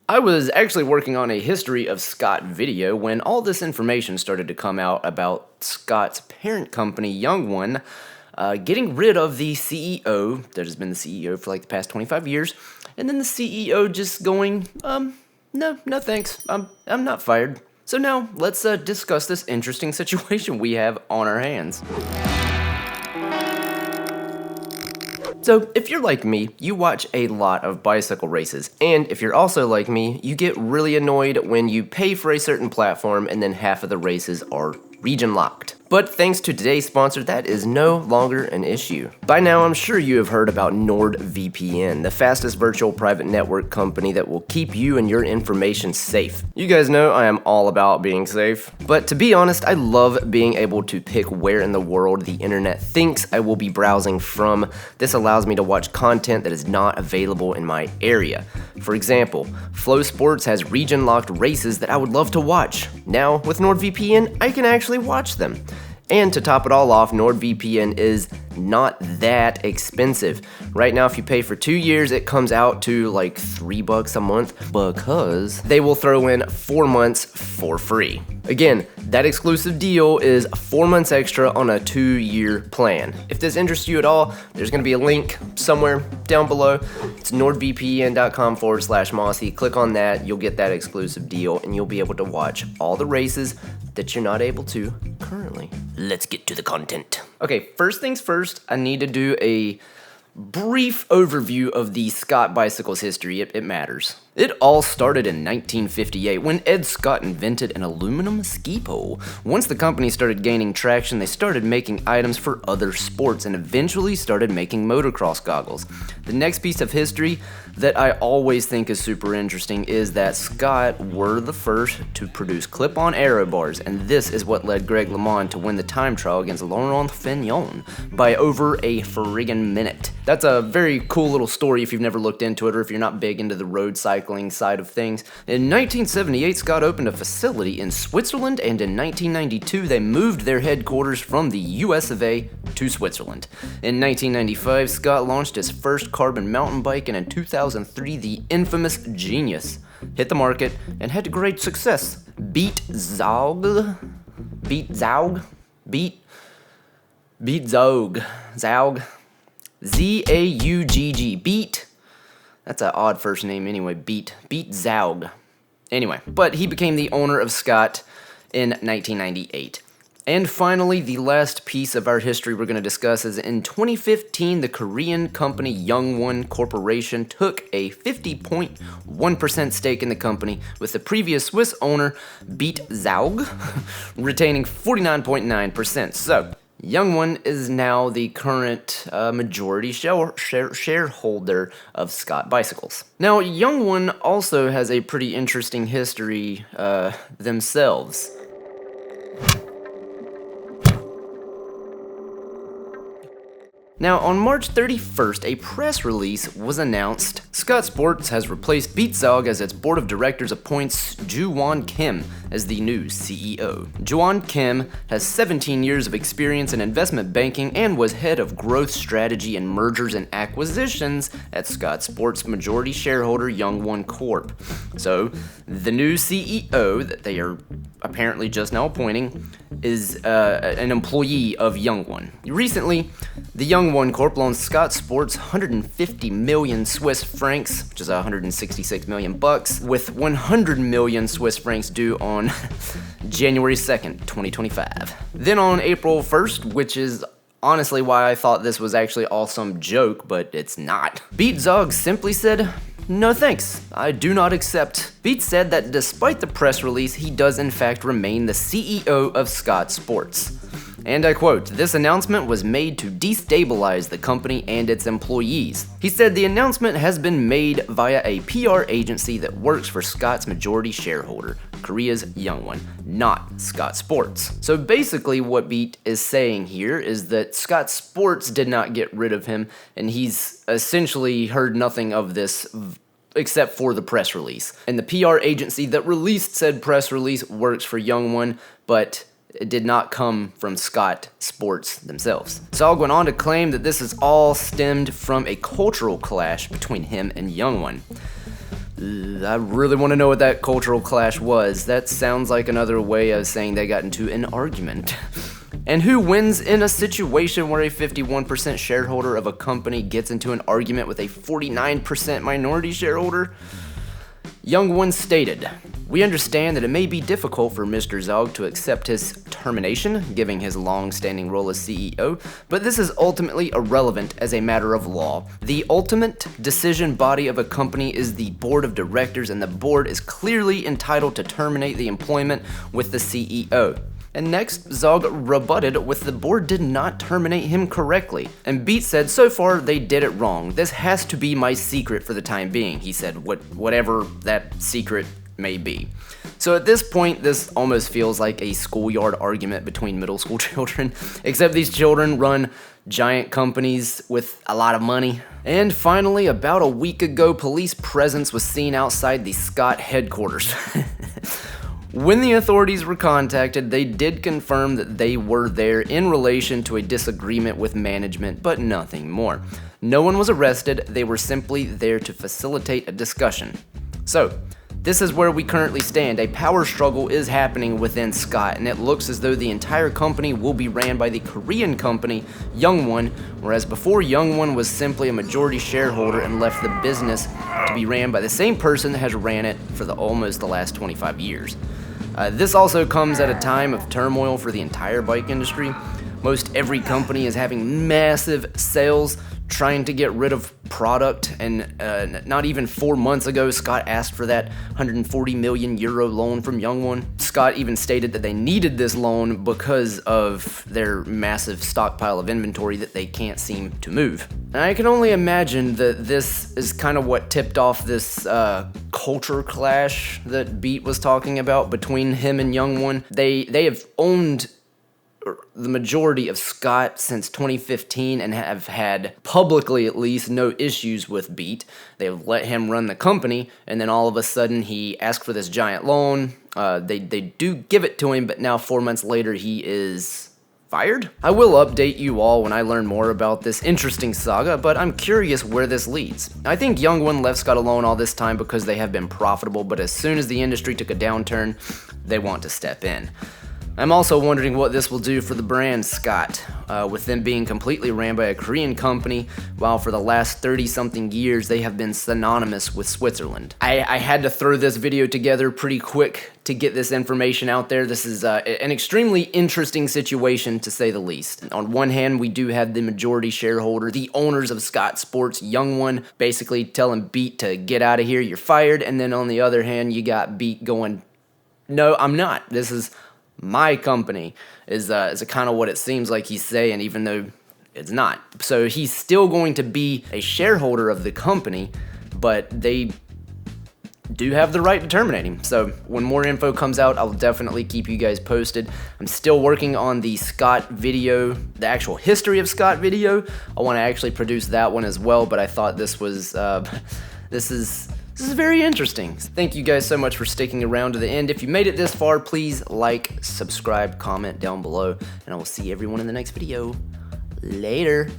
I was actually working on a history of Scott video when all this information started to come out about Scott's parent company, Young One, getting rid of the CEO that has been the CEO for like the past 25 years, and then the CEO just going, no thanks, I'm not fired. So now let's discuss this interesting situation we have on our hands. So, if you're like me, you watch a lot of bicycle races, and if you're also like me, you get really annoyed when you pay for a certain platform and then half of the races are region locked. But thanks to today's sponsor, that is no longer an issue. By now, I'm sure you have heard about NordVPN, the fastest virtual private network company that will keep you and your information safe. You guys know I am all about being safe. But to be honest, I love being able to pick where in the world the internet thinks I will be browsing from. This allows me to watch content that is not available in my area. For example, Flow Sports has region-locked races that I would love to watch. Now, with NordVPN, I can actually watch them. And to top it all off, NordVPN is not that expensive. Right now, if you pay for 2 years, it comes out to like $3 a month because they will throw in 4 months for free. Again, that exclusive deal is 4 months extra on a 2-year plan. If this interests you at all, there's gonna be a link somewhere down below. It's nordvpn.com/Mossy. Click on that, you'll get that exclusive deal, and you'll be able to watch all the races that you're not able to currently. Let's get to the content. Okay, first things first, I need to do a brief overview of the Scott Bicycle's history. It matters. It all started in 1958 when Ed Scott invented an aluminum ski pole. Once the company started gaining traction, they started making items for other sports and eventually started making motocross goggles. The next piece of history that I always think is super interesting is that Scott were the first to produce clip-on aero bars, and this is what led Greg LeMond to win the time trial against Laurent Fignon by over a friggin' minute. That's a very cool little story if you've never looked into it or if you're not big into the road cycling side of things. In 1978, Scott opened a facility in Switzerland, and in 1992, they moved their headquarters from the US of A to Switzerland. In 1995, Scott launched his first carbon mountain bike, and in 2003, the infamous Genius hit the market and had great success. Beat Zaugg, Z-A-U-G-G, Beat. That's an odd first name anyway, Beat Zaugg. Anyway, but he became the owner of Scott in 1998. And finally, the last piece of our history we're going to discuss is in 2015, the Korean company Young One Corporation took a 50.1% stake in the company, with the previous Swiss owner, Beat Zaugg, retaining 49.9%. So, Young One is now the current majority shareholder of Scott Bicycles. Now, Young One also has a pretty interesting history themselves. Now, on March 31st, a press release was announced. Scott Sports has replaced Beat Zaugg as its board of directors appoints Joo-Won Kim as the new CEO. Joo-Won Kim has 17 years of experience in investment banking and was head of growth strategy and mergers and acquisitions at Scott Sports' majority shareholder Young One Corp. So, the new CEO that they are apparently just now appointing is an employee of Young One. Recently, the Young One Corp loaned Scott Sports 150 million Swiss francs, which is 166 million bucks, with 100 million Swiss francs due on January 2nd, 2025. Then on April 1st, which is honestly why I thought this was actually all some joke, but it's not, Beat Zaugg simply said, "No thanks, I do not accept." Beat said that despite the press release, he does in fact remain the CEO of Scott Sports. And I quote, "This announcement was made to destabilize the company and its employees." He said the announcement has been made via a PR agency that works for Scott's majority shareholder, Korea's Young One, not Scott Sports. So basically what Beat is saying here is that Scott Sports did not get rid of him, and he's essentially heard nothing of this except for the press release. And the PR agency that released said press release works for Young One, but it did not come from Scott Sports themselves. Zaugg went on to claim that this is all stemmed from a cultural clash between him and Young One. I really want to know what that cultural clash was. That sounds like another way of saying they got into an argument. And who wins in a situation where a 51% shareholder of a company gets into an argument with a 49% minority shareholder? Young-Won stated, "We understand that it may be difficult for Mr. Zog to accept his termination, given his long-standing role as CEO, but this is ultimately irrelevant as a matter of law. The ultimate decision body of a company is the board of directors, and the board is clearly entitled to terminate the employment with the CEO." And next, Zog rebutted with the board did not terminate him correctly. And Beat said, "So far, they did it wrong. This has to be my secret for the time being," he said, whatever that secret may be. So at this point, this almost feels like a schoolyard argument between middle school children, except these children run giant companies with a lot of money. And finally, about a week ago, police presence was seen outside the Scott headquarters. When the authorities were contacted, they did confirm that they were there in relation to a disagreement with management, but nothing more. No one was arrested, they were simply there to facilitate a discussion. So, this is where we currently stand. A power struggle is happening within Scott, and it looks as though the entire company will be ran by the Korean company, Young-Won, whereas before Young-Won was simply a majority shareholder and left the business to be ran by the same person that has ran it for almost the last 25 years. This also comes at a time of turmoil for the entire bike industry. Most every company is having massive sales, trying to get rid of product, and not even 4 months ago, Scott asked for that 140 million euro loan from Young-Won. Scott even stated that they needed this loan because of their massive stockpile of inventory that they can't seem to move. And I can only imagine that this is kind of what tipped off this culture clash that Beat was talking about between him and Young-Won. They have owned the majority of Scott since 2015 and have had, publicly at least, no issues with Beat. They've let him run the company, and then all of a sudden he asked for this giant loan. They do give it to him, but now 4 months later he is fired? I will update you all when I learn more about this interesting saga, but I'm curious where this leads. I think Young-Won left Scott alone all this time because they have been profitable, but as soon as the industry took a downturn, they want to step in. I'm also wondering what this will do for the brand Scott, with them being completely ran by a Korean company, while for the last 30-something years they have been synonymous with Switzerland. I had to throw this video together pretty quick to get this information out there. This is an extremely interesting situation, to say the least. On one hand, we do have the majority shareholder, the owners of Scott Sports, Young-Won, basically telling Beat to get out of here, you're fired, and then on the other hand, you got Beat going, no, I'm not. This is my company, is kind of what it seems like he's saying, even though it's not. So he's still going to be a shareholder of the company, but they do have the right to terminate him. So when more info comes out, I'll definitely keep you guys posted. I'm still working on the Scott video, the actual history of Scott video. I want to actually produce that one as well, but I thought this was, this is very interesting. Thank you guys so much for sticking around to the end. If you made it this far, please like, subscribe, comment down below, and I will see everyone in the next video. Later.